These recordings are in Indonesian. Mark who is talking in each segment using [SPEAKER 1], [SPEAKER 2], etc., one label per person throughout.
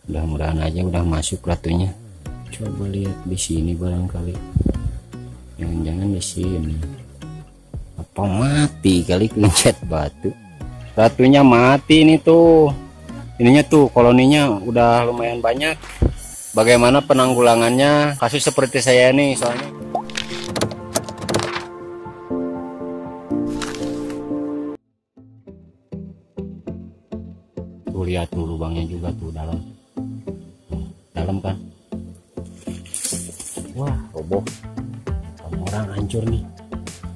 [SPEAKER 1] Mudah-mudahan aja udah masuk ratunya. Coba lihat di sini barangkali. Jangan-jangan di sini. Apa mati kali kencet batu? Ratunya mati ini tuh. Ininya tuh koloninya udah lumayan banyak. Bagaimana penanggulangannya kasus seperti saya nih soalnya. Tuh lihat tuh lubangnya juga tuh dalam. Dalam kan? Wah, roboh. Orang hancur nih.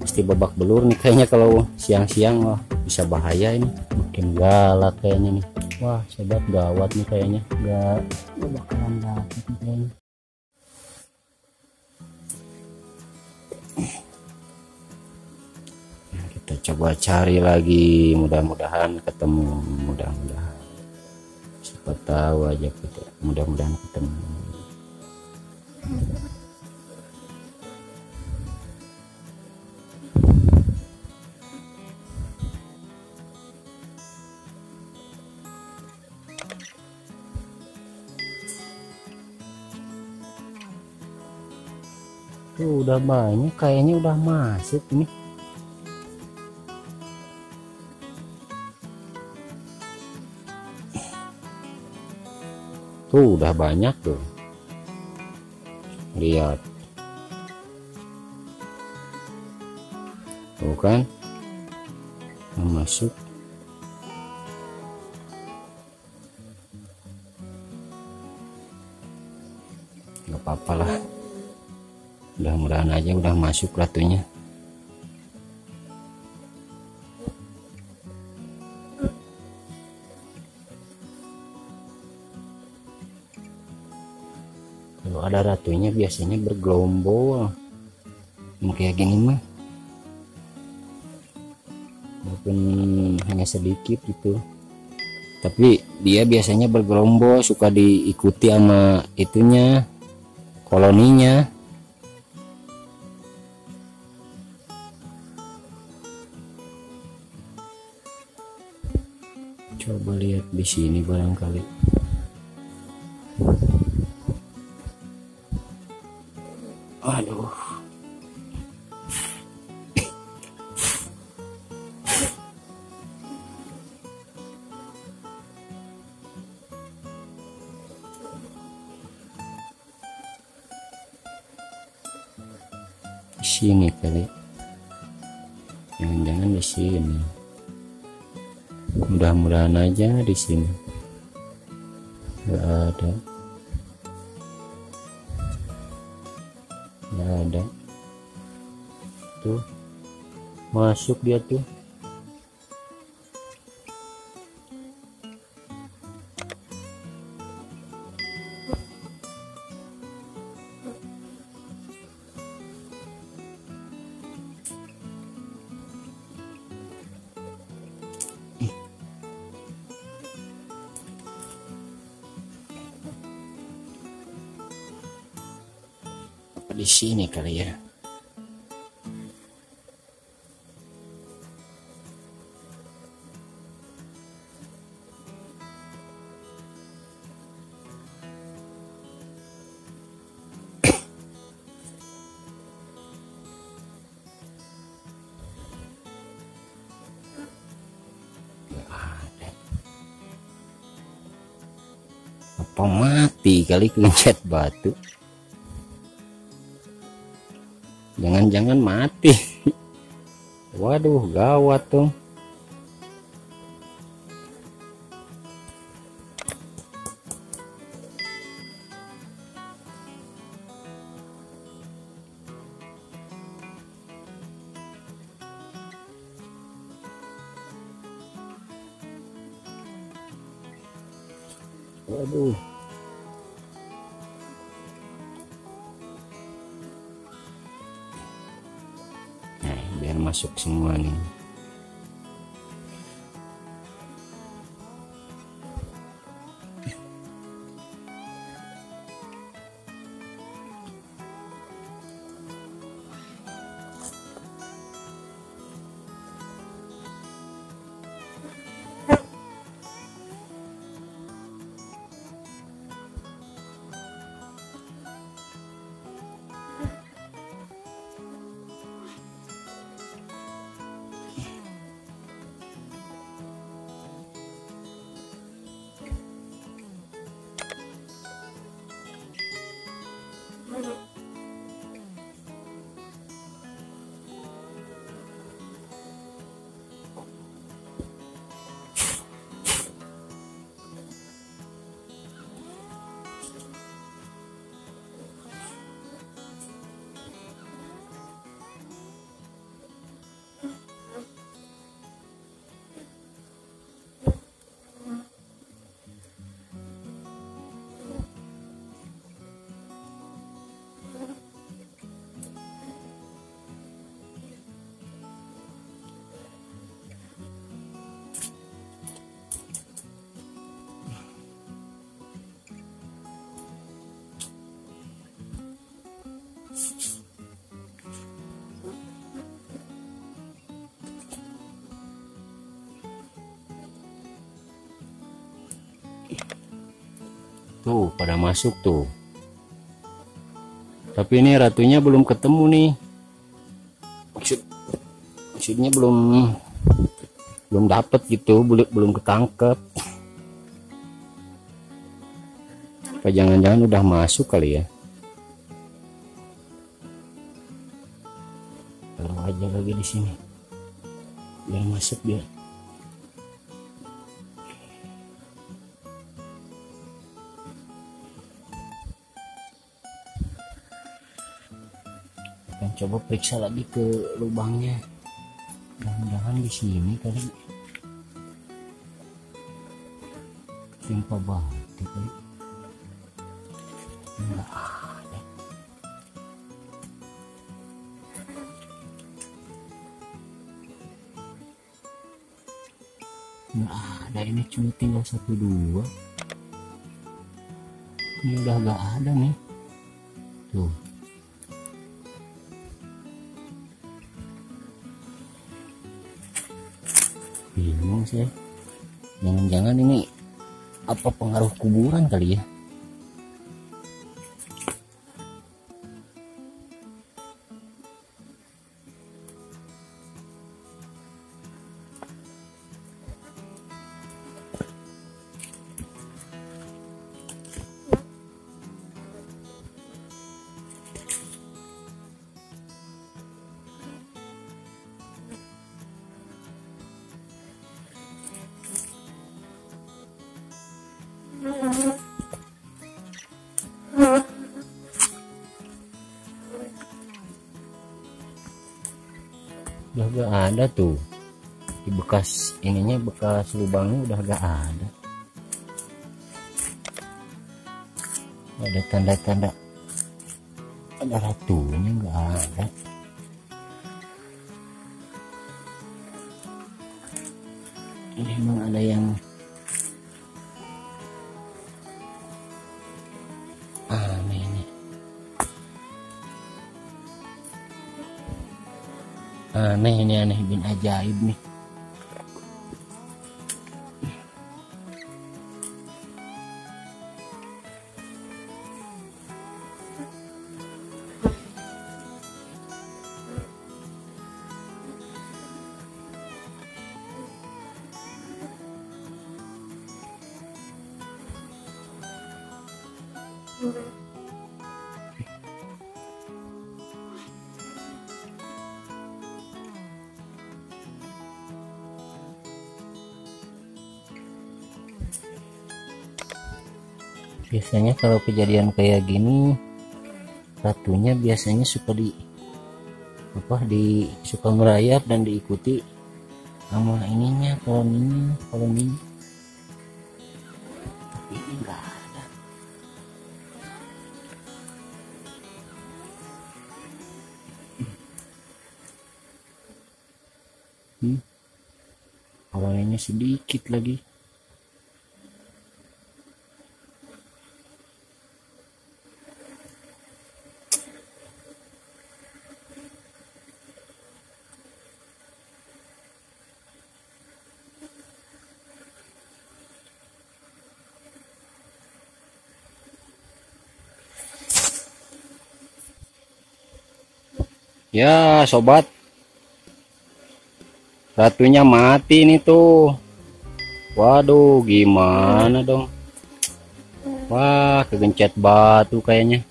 [SPEAKER 1] Pasti babak belur nih kayaknya kalau siang-siang. Wah, bisa bahaya ini. Makin galak kayaknya nih. Wah, sobat gawat nih kayaknya. Gak bakalan dapet nih kayaknya. Nah, kita coba cari lagi, mudah-mudahan ketemu. Mudah-mudahan. Siapa tahu aja kita. Mudah-mudahan ketemu. Tuh udah banyak kayaknya udah masuk ini. Tuh udah banyak tuh. Lihat. Tuh kan. Masuk. Gak apa-apa lah. Mudah-mudahan aja udah masuk ratunya. Kalau ada ratunya biasanya bergelombol. Kayak gini mah. Walaupun hanya sedikit gitu. Tapi dia biasanya bergerombol, suka diikuti sama itunya, koloninya. Coba lihat di sini barangkali. Aduh. Di sini kali. Jangan-jangan di sini. Mudah-mudahan aja di sini. Gak ada. Gak ada. Tuh. Masuk dia tuh. Di sini kali ya. Apa mati kali kencet batu? Jangan-jangan mati. Waduh, gawat tuh. Waduh. Nah, biar masuk semua nih. Tuh pada masuk tuh, tapi ini ratunya belum ketemu nih. Maksudnya belum dapet gitu, belum ketangkep. Apa jangan-jangan udah masuk kali ya? Taruh aja lagi di sini biar masuk dia. Dan coba periksa lagi ke lubangnya, jangan-jangan di sini kali, timpa batu kali. Enggak ada. Enggak ada, ini cuma tinggal 1 2. Ini udah gak ada nih. Tuh. Bingung sih. Jangan-jangan ini apa pengaruh kuburan kali ya? Udah gak ada tuh di bekas ininya, bekas lubangnya udah gak ada. Ada tanda-tanda ada ratunya, gak ada. Ini emang ada yang aneh ini. Aneh ini, aneh bin ajaib nih. Biasanya kalau kejadian kayak gini, ratunya biasanya suka suka merayap dan diikuti sama ininya, koloninya. Tapi ini enggak ada. Koloninya sedikit lagi. Ya sobat, ratunya mati nih tuh. Waduh, gimana dong? Wah, kegencet batu kayaknya.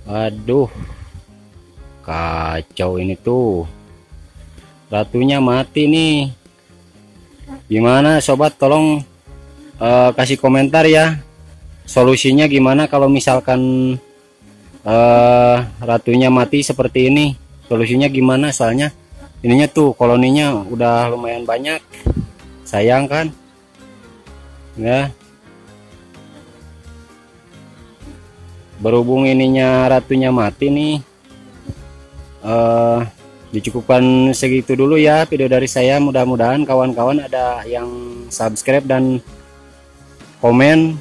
[SPEAKER 1] Aduh, kacau ini tuh. Ratunya mati nih. Gimana sobat, tolong kasih komentar ya. Solusinya gimana kalau misalkan ratunya mati seperti ini? Solusinya gimana? Soalnya ininya tuh koloninya udah lumayan banyak. Sayang kan ya, berhubung ininya ratunya mati nih. Dicukupkan segitu dulu ya video dari saya. Mudah-mudahan kawan-kawan ada yang subscribe dan komen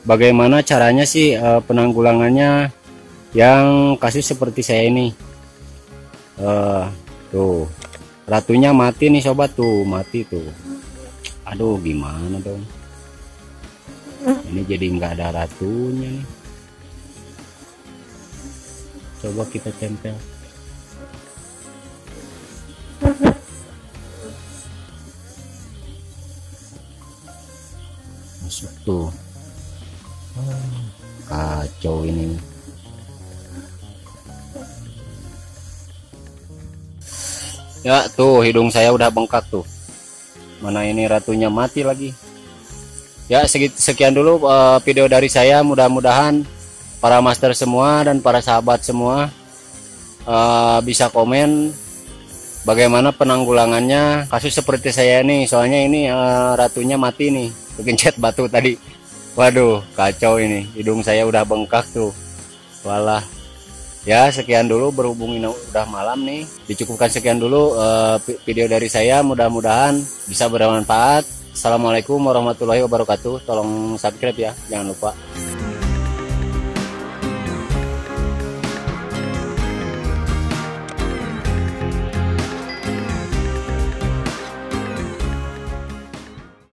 [SPEAKER 1] bagaimana caranya sih penanggulangannya yang kasus seperti saya ini. Tuh ratunya mati nih sobat, tuh mati tuh. Aduh, gimana dong? Ini jadi nggak ada ratunya nih. Coba kita tempel. Masuk tuh. Kacau ini. Ya tuh, hidung saya udah bengkak tuh. Mana ini ratunya mati lagi. Ya sekian dulu video dari saya. Mudah-mudahan para master semua dan para sahabat semua bisa komen bagaimana penanggulangannya kasus seperti saya ini. Soalnya ini ratunya mati nih, kegencet batu tadi. Waduh, kacau ini. Hidung saya udah bengkak tuh. Walah. Ya, sekian dulu, berhubung ini udah malam nih. Dicukupkan sekian dulu video dari saya. Mudah-mudahan bisa bermanfaat. Assalamualaikum warahmatullahi wabarakatuh. Tolong subscribe ya, jangan lupa.